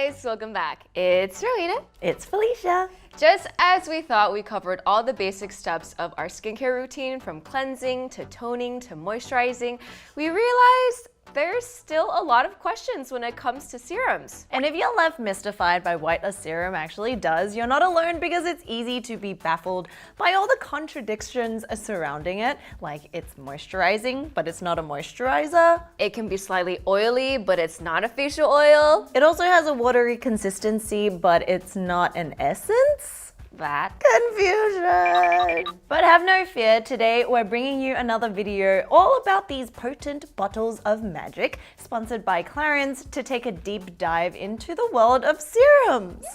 guys, welcome back. It's Rowena. It's Felicia. Just as we thought we covered all the basic steps of our skincare routine, from cleansing to toning to moisturizing, we realized there's still a lot of questions when it comes to serums. And if you're left mystified by what a serum actually does, you're not alone, because it's easy to be baffled by all the contradictions surrounding it. Like, it's moisturizing, but it's not a moisturizer. It can be slightly oily, but it's not a facial oil. It also has a watery consistency, but it's not an essence. That Confusion! But have no fear, today we're bringing you another video all about these potent bottles of magic, sponsored by Clarins, to take a deep dive into the world of serums.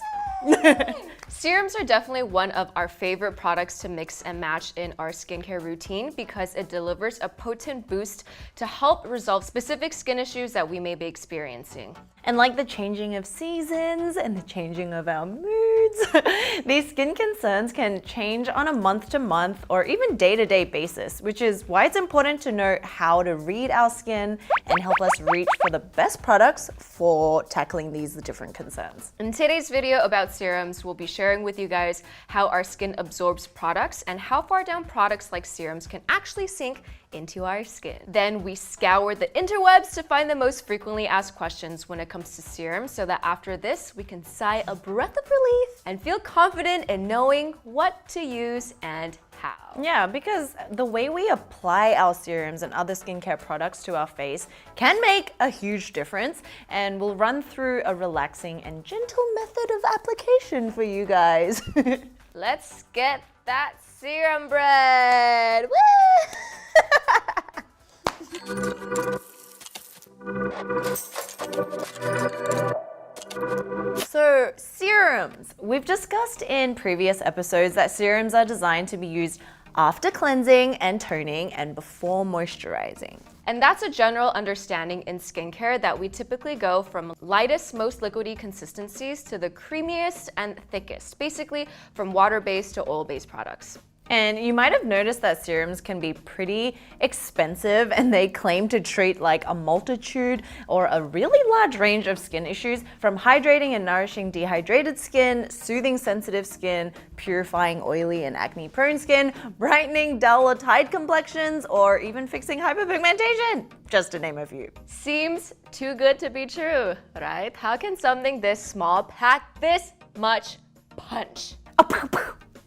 Serums are definitely one of our favorite products to mix and match in our skincare routine because it delivers a potent boost to help resolve specific skin issues that we may be experiencing. And like the changing of seasons and the changing of our moods, these skin concerns can change on a month-to-month or even day-to-day basis, which is why it's important to know how to read our skin and help us reach for the best products for tackling these different concerns. In today's video about serums, we'll be sharing with you guys how our skin absorbs products and how far down products like serums can actually sink into our skin. Then we scour the interwebs to find the most frequently asked questions when it comes to serums, so that after this we can sigh a breath of relief and feel confident in knowing what to use and how. Yeah, because the way we apply our serums and other skincare products to our face can make a huge difference, and we'll run through a relaxing and gentle method of application for you guys. Let's get that serum bread! Woo! So, serums. We've discussed in previous episodes that serums are designed to be used after cleansing and toning and before moisturizing. And that's a general understanding in skincare, that we typically go from lightest, most liquidy consistencies to the creamiest and thickest, basically from water-based to oil-based products. And you might have noticed that serums can be pretty expensive, and they claim to treat like a multitude or a really large range of skin issues, from hydrating and nourishing dehydrated skin, soothing sensitive skin, purifying oily and acne prone skin, brightening dull or tight complexions, or even fixing hyperpigmentation, just to name a few. Seems too good to be true, right? How can something this small pack this much punch?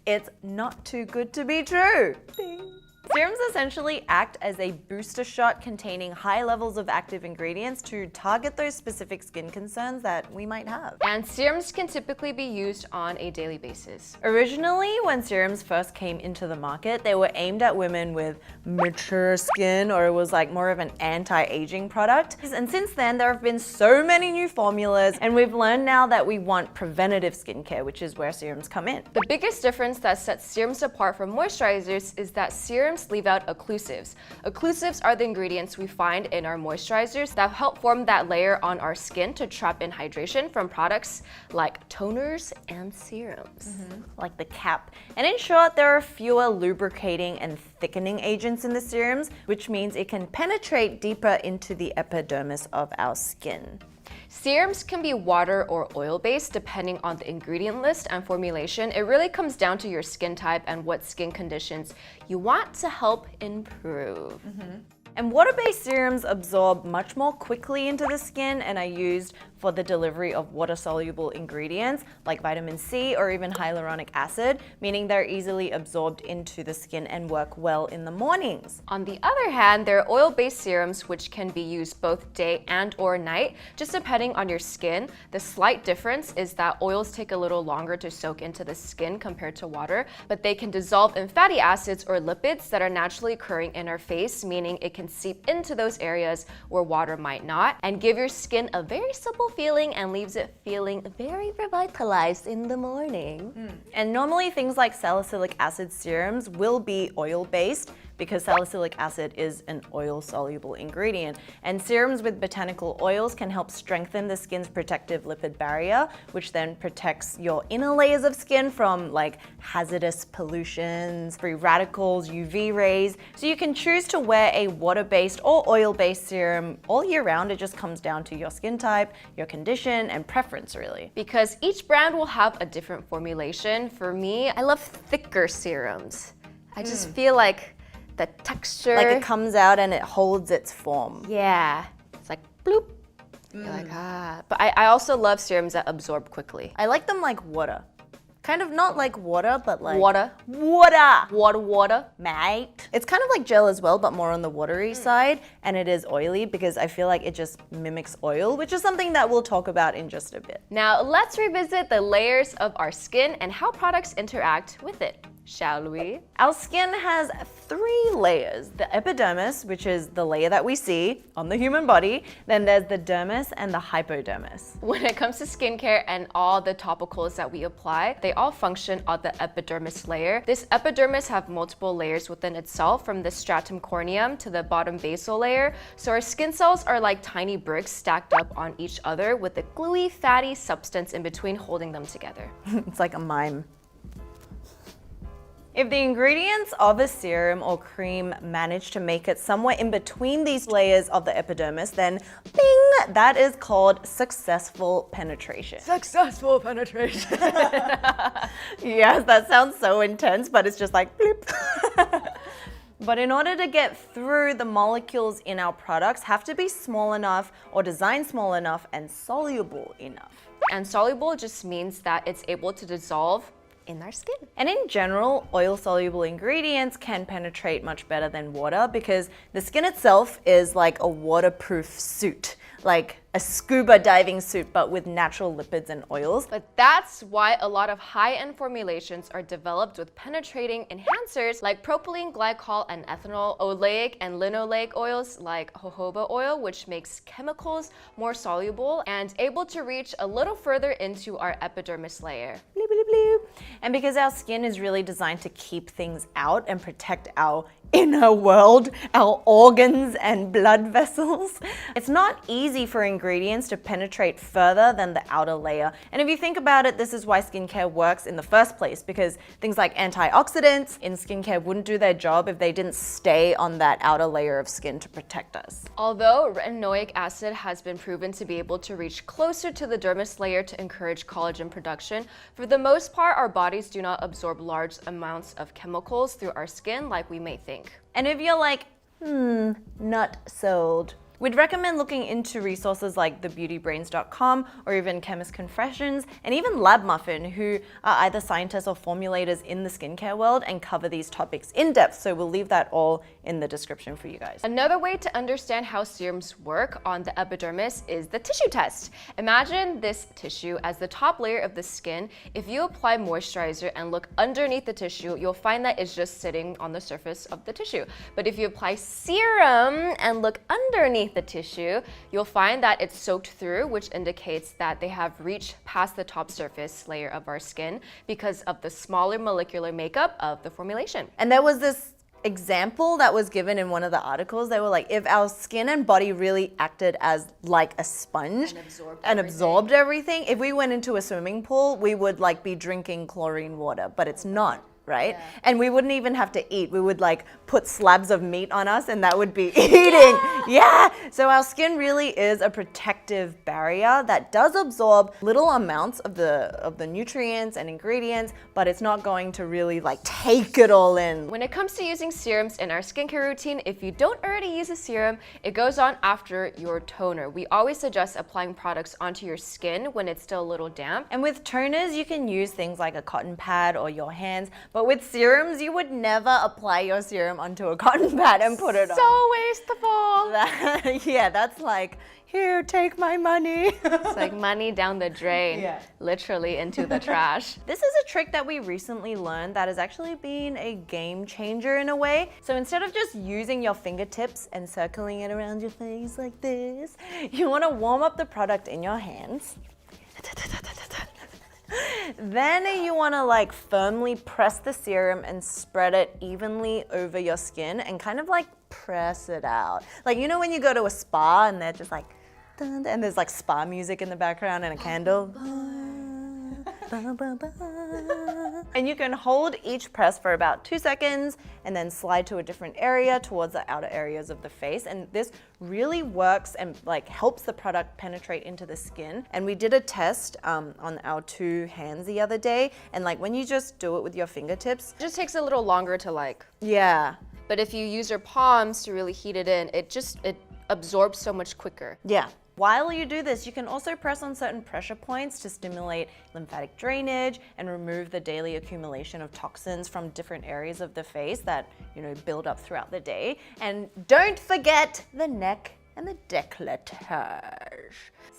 It's not too good to be true. Ding. Serums essentially act as a booster shot containing high levels of active ingredients to target those specific skin concerns that we might have. And serums can typically be used on a daily basis. Originally, when serums first came into the market, they were aimed at women with mature skin, or it was like more of an anti-aging product. And since then, there have been so many new formulas, and we've learned now that we want preventative skincare, which is where serums come in. The biggest difference that sets serums apart from moisturizers is that serums leave out occlusives. Occlusives are the ingredients we find in our moisturizers that help form that layer on our skin to trap in hydration from products like toners and serums. Like the cap. And in short, there are fewer lubricating and thickening agents in the serums, which means it can penetrate deeper into the epidermis of our skin. Serums can be water or oil-based depending on the ingredient list and formulation. It really comes down to your skin type and what skin conditions you want to help improve. And water-based serums absorb much more quickly into the skin and are used for the delivery of water-soluble ingredients like vitamin C or even hyaluronic acid, meaning they're easily absorbed into the skin and work well in the mornings. On the other hand, there are oil-based serums which can be used both day and or night, just depending on your skin. The slight difference is that oils take a little longer to soak into the skin compared to water, but they can dissolve in fatty acids or lipids that are naturally occurring in our face, meaning it can seep into those areas where water might not, and give your skin a very supple feeling and leaves it feeling very revitalized in the morning. And normally things like salicylic acid serums will be oil-based, because salicylic acid is an oil-soluble ingredient. And serums with botanical oils can help strengthen the skin's protective lipid barrier, which then protects your inner layers of skin from like hazardous pollutions, free radicals, UV rays. So you can choose to wear a water-based or oil-based serum all year round. It just comes down to your skin type, your condition, and preference really. Because each brand will have a different formulation. For me, I love thicker serums. I just feel like the texture. Like it comes out and it holds its form. Yeah. It's like bloop. You're like, ah. But I also love serums that absorb quickly. I like them like water. Kind of not like water, but like... Water. Water, mate. It's kind of like gel as well, but more on the watery side. And it is oily because I feel like it just mimics oil, which is something that we'll talk about in just a bit. Now, let's revisit the layers of our skin and how products interact with it. Shall we? Our skin has 3 layers. The epidermis, which is the layer that we see on the human body. Then there's the dermis and the hypodermis. When it comes to skincare and all the topicals that we apply, they all function on the epidermis layer. This epidermis have multiple layers within itself, from the stratum corneum to the bottom basal layer. So our skin cells are like tiny bricks stacked up on each other with a gluey, fatty substance in between holding them together. It's like a mime. If the ingredients of a serum or cream manage to make it somewhere in between these layers of the epidermis, then bing, that is called successful penetration. Successful penetration. Yes, that sounds so intense, but it's just like bloop. But in order to get through, the molecules in our products have to be small enough or designed small enough and soluble enough. And soluble just means that it's able to dissolve in our skin. And in general, oil-soluble ingredients can penetrate much better than water because the skin itself is like a waterproof suit, like a scuba diving suit, but with natural lipids and oils. But that's why a lot of high-end formulations are developed with penetrating enhancers like propylene glycol and ethanol, oleic and linoleic oils like jojoba oil, which makes chemicals more soluble and able to reach a little further into our epidermis layer. Bleep, bleep, bleep. And because our skin is really designed to keep things out and protect our inner world, our organs and blood vessels, it's not easy for ingredients to penetrate further than the outer layer. And if you think about it, this is why skincare works in the first place, because things like antioxidants in skincare wouldn't do their job if they didn't stay on that outer layer of skin to protect us. Although retinoic acid has been proven to be able to reach closer to the dermis layer to encourage collagen production, for the most part, our bodies do not absorb large amounts of chemicals through our skin like we may think. And if you're like, not sold, we'd recommend looking into resources like thebeautybrains.com or even Chemist Confessions and even Lab Muffin, who are either scientists or formulators in the skincare world and cover these topics in depth. So we'll leave that all in the description for you guys. Another way to understand how serums work on the epidermis is the tissue test. Imagine this tissue as the top layer of the skin. If you apply moisturizer and look underneath the tissue, you'll find that it's just sitting on the surface of the tissue. But if you apply serum and look underneath the tissue, you'll find that it's soaked through, which indicates that they have reached past the top surface layer of our skin because of the smaller molecular makeup of the formulation. And there was this example that was given in one of the articles. They were like, if our skin and body really acted as like a sponge and absorbed everything, if we went into a swimming pool, we would like be drinking chlorine water, but it's not. Right? Yeah. And we wouldn't even have to eat. We would like put slabs of meat on us and that would be eating. Yeah. So our skin really is a protective barrier that does absorb little amounts of the nutrients and ingredients, but it's not going to really like take it all in. When it comes to using serums in our skincare routine, if you don't already use a serum, it goes on after your toner. We always suggest applying products onto your skin when it's still a little damp. And with toners, you can use things like a cotton pad or your hands, but with serums, you would never apply your serum onto a cotton pad and put it on. So wasteful. Yeah, that's like, here, take my money. It's like money down the drain, yeah. Literally into the trash. This is a trick that we recently learned that has actually been a game changer in a way. So instead of just using your fingertips and circling it around your face like this, you want to warm up the product in your hands. Then you want to like firmly press the serum and spread it evenly over your skin and kind of like press it out. Like, you know when you go to a spa and they're just like, dun, and there's like spa music in the background and a candle. And you can hold each press for about 2 seconds and then slide to a different area towards the outer areas of the face. And this really works and like helps the product penetrate into the skin. And we did a test on our 2 hands the other day. And like when you just do it with your fingertips, It just takes a little longer to like, yeah. but if you use your palms to really heat it in, it absorbs so much quicker. Yeah. While you do this, you can also press on certain pressure points to stimulate lymphatic drainage and remove the daily accumulation of toxins from different areas of the face that, you know, build up throughout the day. And don't forget the neck and the décolletage.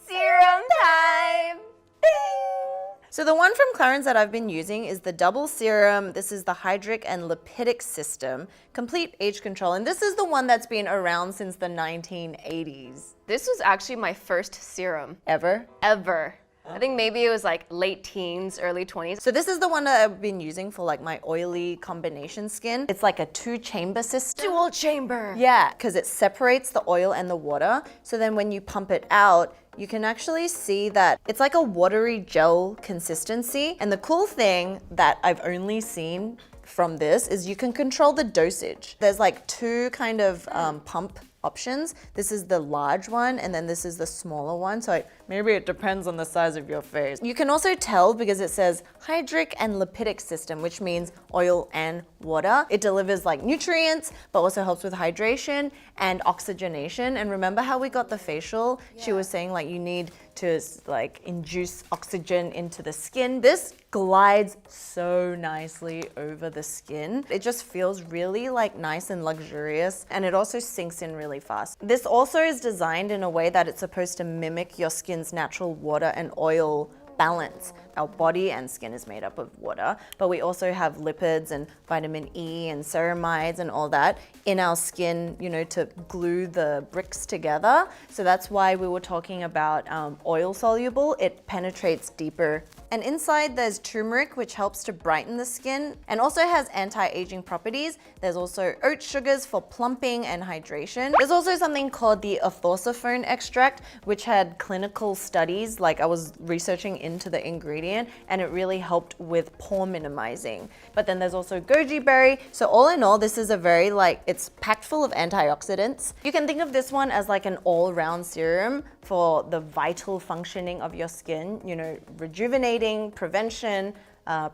Serum time! Bing! So the one from Clarins that I've been using is the double serum. This is the hydric and lipidic system, complete age control. And this is the one that's been around since the 1980s. This was actually my first serum Ever? ever. I think maybe it was like late teens, early 20s. So this is the one that I've been using for like my oily combination skin. It's like a 2-chamber system. Dual chamber. Yeah, because it separates the oil and the water. So then when you pump it out, you can actually see that it's like a watery gel consistency. And the cool thing that I've only seen from this is you can control the dosage. There's like 2 kind of pump options. This is the large one and then this is the smaller one. So maybe it depends on the size of your face. You can also tell because it says hydric and lipidic system, which means oil and water. It delivers like nutrients, but also helps with hydration and oxygenation. And remember how we got the facial? Yeah. She was saying like you need to like induce oxygen into the skin. This glides so nicely over the skin. It just feels really like nice and luxurious, and it also sinks in really fast. This also is designed in a way that it's supposed to mimic your skin's natural water and oil balance. Our body and skin is made up of water, but we also have lipids and vitamin E and ceramides and all that in our skin, you know, to glue the bricks together. So that's why we were talking about oil soluble. It penetrates deeper. And inside there's turmeric, which helps to brighten the skin and also has anti-aging properties. There's also oat sugars for plumping and hydration. There's also something called the orthosaphone extract, which had clinical studies. Like I was researching into the ingredient and it really helped with pore minimizing. But then there's also goji berry. So all in all, this is a very like, it's packed full of antioxidants. You can think of this one as like an all-round serum for the vital functioning of your skin, you know, rejuvenating, prevention,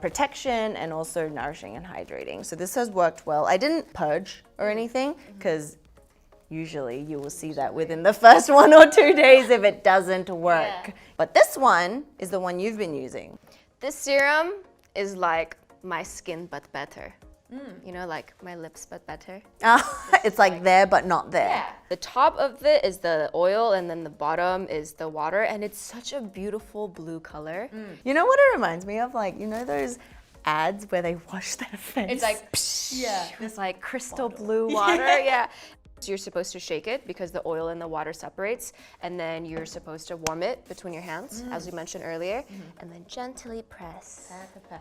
protection, and also nourishing and hydrating. So this has worked well. I didn't purge or anything because usually you will see that within the first 1 or 2 days if it doesn't work. Yeah. But this one is the one you've been using. This serum is like my skin but better. You know, like my lips but better. It's like there but not there. Yeah. The top of it is the oil and then the bottom is the water, and it's such a beautiful blue color. You know what it reminds me of? Like, you know those ads where they wash their face? It's like, yeah, this like crystal blue water. Yeah. So you're supposed to shake it because the oil and the water separates, and then you're supposed to warm it between your hands, as we mentioned earlier, and then gently press.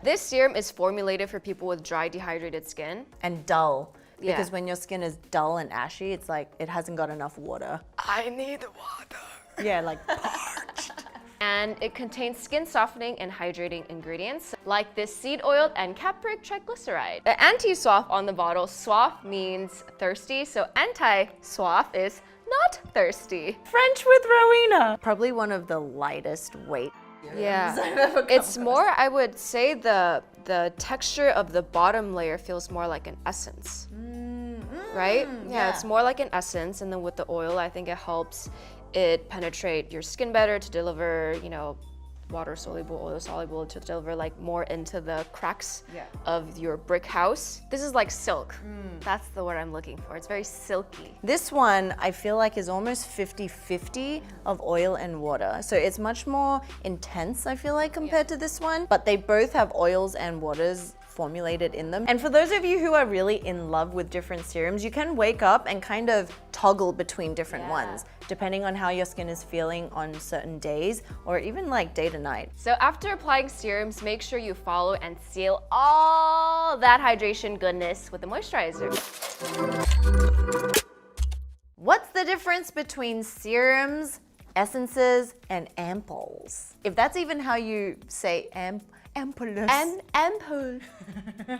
This serum is formulated for people with dry, dehydrated skin. And dull. Yeah. Because when your skin is dull and ashy, it's like it hasn't got enough water. I need water. Yeah, like parched. And it contains skin softening and hydrating ingredients like this seed oil and capric triglyceride. The anti-soif on the bottle, soif means thirsty, so anti-soif is not thirsty. French with Rowena. Probably one of the lightest weight. Yeah, it's more, I would say the texture of the bottom layer feels more like an essence, right? Yeah, it's more like an essence, and then with the oil, I think it helps it penetrate your skin better to deliver, you know, water soluble, oil soluble, to deliver like more into the cracks of your brick house. This is like silk. That's the word I'm looking for. It's very silky. This one I feel like is almost 50-50 of oil and water. So it's much more intense, I feel like, compared to this one. But they both have oils and waters formulated in them. And for those of you who are really in love with different serums, you can wake up and kind of toggle between different ones, depending on how your skin is feeling on certain days, or even like day to night. So after applying serums, make sure you follow and seal all that hydration goodness with a moisturizer. What's the difference between serums, essences, and ampoules? If that's even how you say ampoules. An ampoule.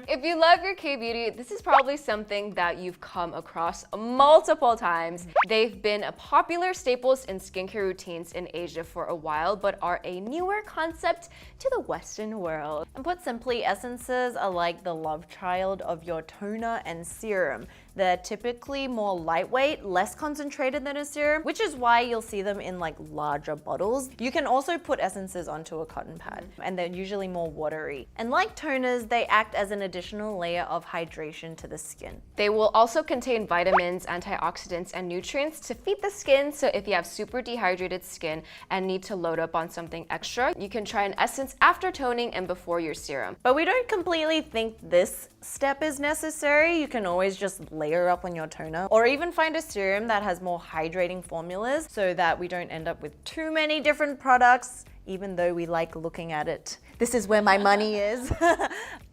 If you love your K-beauty, this is probably something that you've come across multiple times. They've been a popular staples in skincare routines in Asia for a while, but are a newer concept to the Western world. And put simply, essences are like the love child of your toner and serum. They're typically more lightweight, less concentrated than a serum, which is why you'll see them in like larger bottles. You can also put essences onto a cotton pad, and they're usually more watery. And like toners, they act as an additional layer of hydration to the skin. They will also contain vitamins, antioxidants, and nutrients to feed the skin. So if you have super dehydrated skin and need to load up on something extra, you can try an essence after toning and before your serum. But we don't completely think this step is necessary. You can always just layer up on your toner, or even find a serum that has more hydrating formulas so that we don't end up with too many different products, even though we like looking at it. This is where my money is.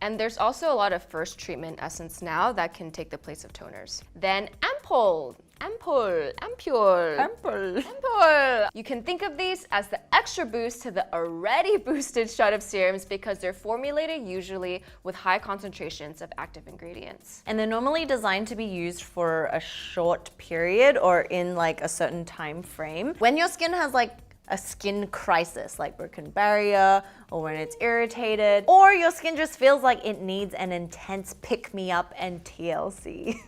And there's also a lot of first treatment essence now that can take the place of toners. Then ampoule. You can think of these as the extra boost to the already boosted shot of serums because they're formulated usually with high concentrations of active ingredients. And they're normally designed to be used for a short period or in like a certain time frame. When your skin has like a skin crisis, like broken barrier, or when it's irritated, or your skin just feels like it needs an intense pick-me-up and TLC.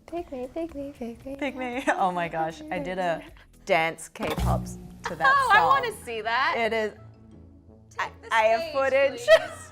Pick me, pick me, pick me. Pick me. Oh my gosh, I did a dance K-pops to that Oh, song. I want to see that. It is. the I have stage, footage. please.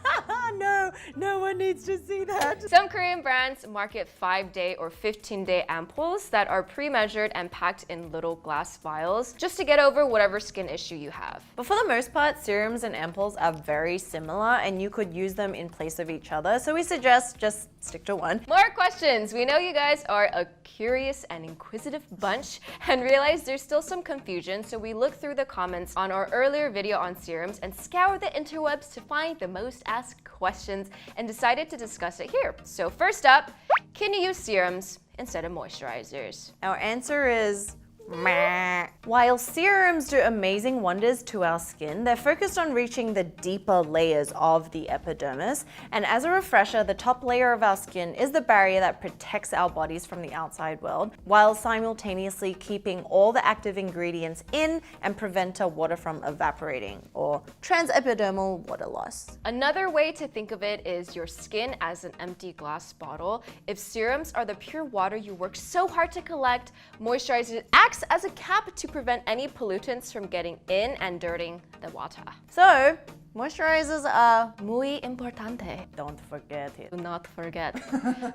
No, no one needs to see that. Some Korean brands market 5-day or 15-day ampoules that are pre-measured and packed in little glass vials just to get over whatever skin issue you have. But for the most part, serums and ampoules are very similar and you could use them in place of each other. So we suggest just stick to one. More questions. We know you guys are a curious and inquisitive bunch and realize there's still some confusion, so we looked through the comments on our earlier video on serums and scoured the interwebs to find the most asked questions and decided to discuss it here. So first up, can you use serums instead of moisturizers? Our answer is meh. While serums do amazing wonders to our skin, they're focused on reaching the deeper layers of the epidermis. And as a refresher, the top layer of our skin is the barrier that protects our bodies from the outside world, while simultaneously keeping all the active ingredients in and prevent our water from evaporating, or transepidermal water loss. Another way to think of it is your skin as an empty glass bottle. If serums are the pure water you work so hard to collect, moisturizers acts as a cap to prevent any pollutants from getting in and dirtying the water. So, moisturizers are Muy importante. don't forget it. Do not forget.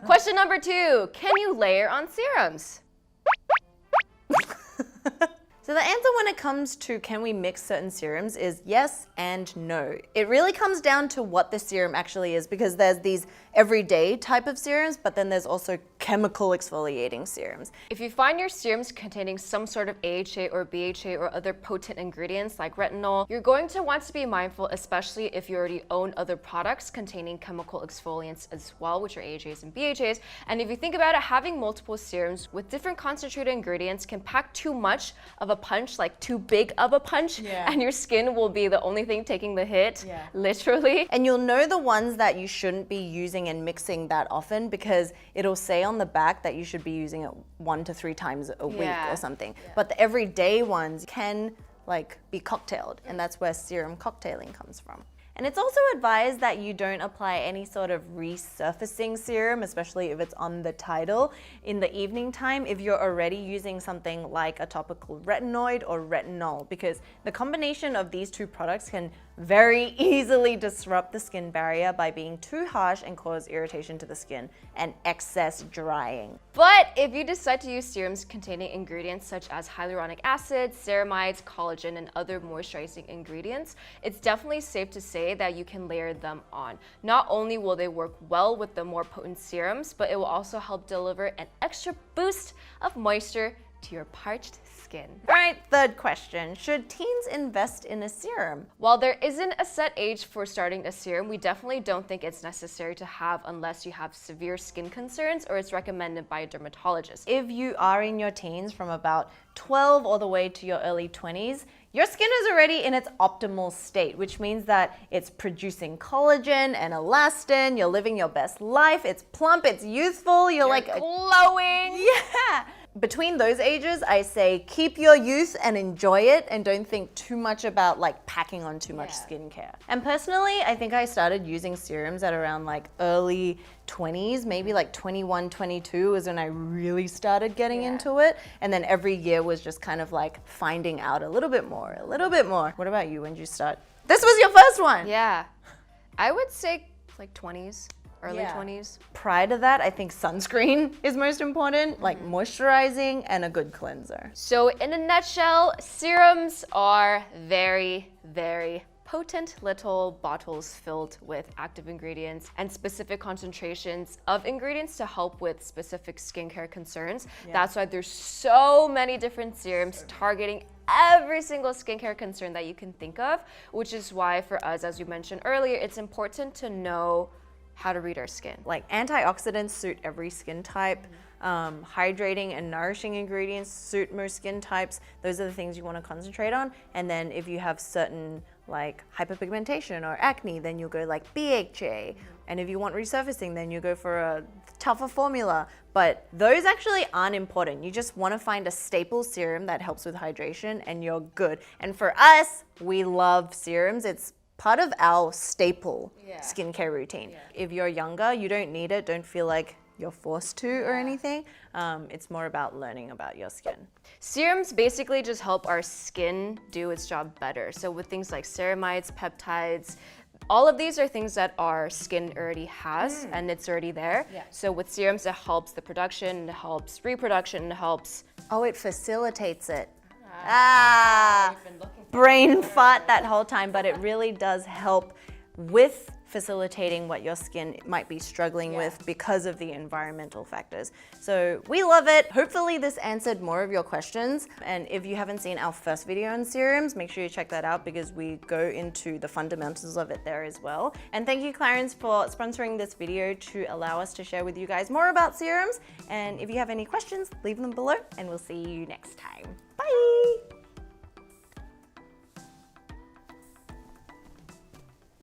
Question number 2, can you layer on serums? So the answer when it comes to can we mix certain serums is yes and no. It really comes down to what the serum actually is, because there's these everyday type of serums, but then there's also chemical exfoliating serums. If you find your serums containing some sort of AHA or BHA or other potent ingredients like retinol, you're going to want to be mindful, especially if you already own other products containing chemical exfoliants as well, which are AHAs and BHAs. And if you think about it, having multiple serums with different concentrated ingredients can pack too much of a punch, like too big of a punch, and your skin will be the only thing taking the hit, literally. And you'll know the ones that you shouldn't be using and mixing that often, because it'll say on the back that you should be using it 1 to 3 times a week or something. But the everyday ones can like be cocktailed, and that's where serum cocktailing comes from. And it's also advised that you don't apply any sort of resurfacing serum, especially if it's on the title, in the evening time if you're already using something like a topical retinoid or retinol, because the combination of these two products can very easily disrupt the skin barrier by being too harsh and cause irritation to the skin and excess drying. But if you decide to use serums containing ingredients such as hyaluronic acid, ceramides, collagen, and other moisturizing ingredients, it's definitely safe to say that you can layer them on. Not only will they work well with the more potent serums, but it will also help deliver an extra boost of moisture to your parched skin. All right, third question. Should teens invest in a serum? While there isn't a set age for starting a serum, we definitely don't think it's necessary to have unless you have severe skin concerns or it's recommended by a dermatologist. If you are in your teens from about 12 all the way to your early 20s, your skin is already in its optimal state, which means that it's producing collagen and elastin, you're living your best life, it's plump, it's youthful, you're like glowing. Yeah. Between those ages, I say keep your youth and enjoy it and don't think too much about like packing on too much skincare. And personally, I think I started using serums at around like early 20s, maybe like 21, 22 is when I really started getting into it. And then every year was just kind of like finding out a little bit more, a little bit more. What about you? When did you start? This was your first one. Yeah. I would say like 20s. Early 20s. Prior to that, I think sunscreen is most important, like moisturizing and a good cleanser. So in a nutshell, serums are very, very potent little bottles filled with active ingredients and specific concentrations of ingredients to help with specific skincare concerns. That's why there's so many different serums targeting every single skincare concern that you can think of, which is why for us, as you mentioned earlier, it's important to know how to read our skin. Like antioxidants suit every skin type. Hydrating and nourishing ingredients suit most skin types. Those are the things you want to concentrate on. And then if you have certain like hyperpigmentation or acne, then you'll go like BHA. And if you want resurfacing, then you go for a tougher formula. But those actually aren't important. You just want to find a staple serum that helps with hydration and you're good. And for us, we love serums. It's part of our staple skincare routine. If you're younger, you don't need it. Don't feel like you're forced to or anything. It's more about learning about your skin. Serums basically just help our skin do its job better. So with things like ceramides, peptides, all of these are things that our skin already has and it's already there. So with serums, it helps the production, it helps reproduction, it helps... Oh, it facilitates it. Brain fart that whole time, but it really does help with facilitating what your skin might be struggling with because of the environmental factors. So we love it. Hopefully this answered more of your questions. And if you haven't seen our first video on serums, make sure you check that out because we go into the fundamentals of it there as well. And thank you, Clarence, for sponsoring this video to allow us to share with you guys more about serums. And if you have any questions, leave them below and we'll see you next time.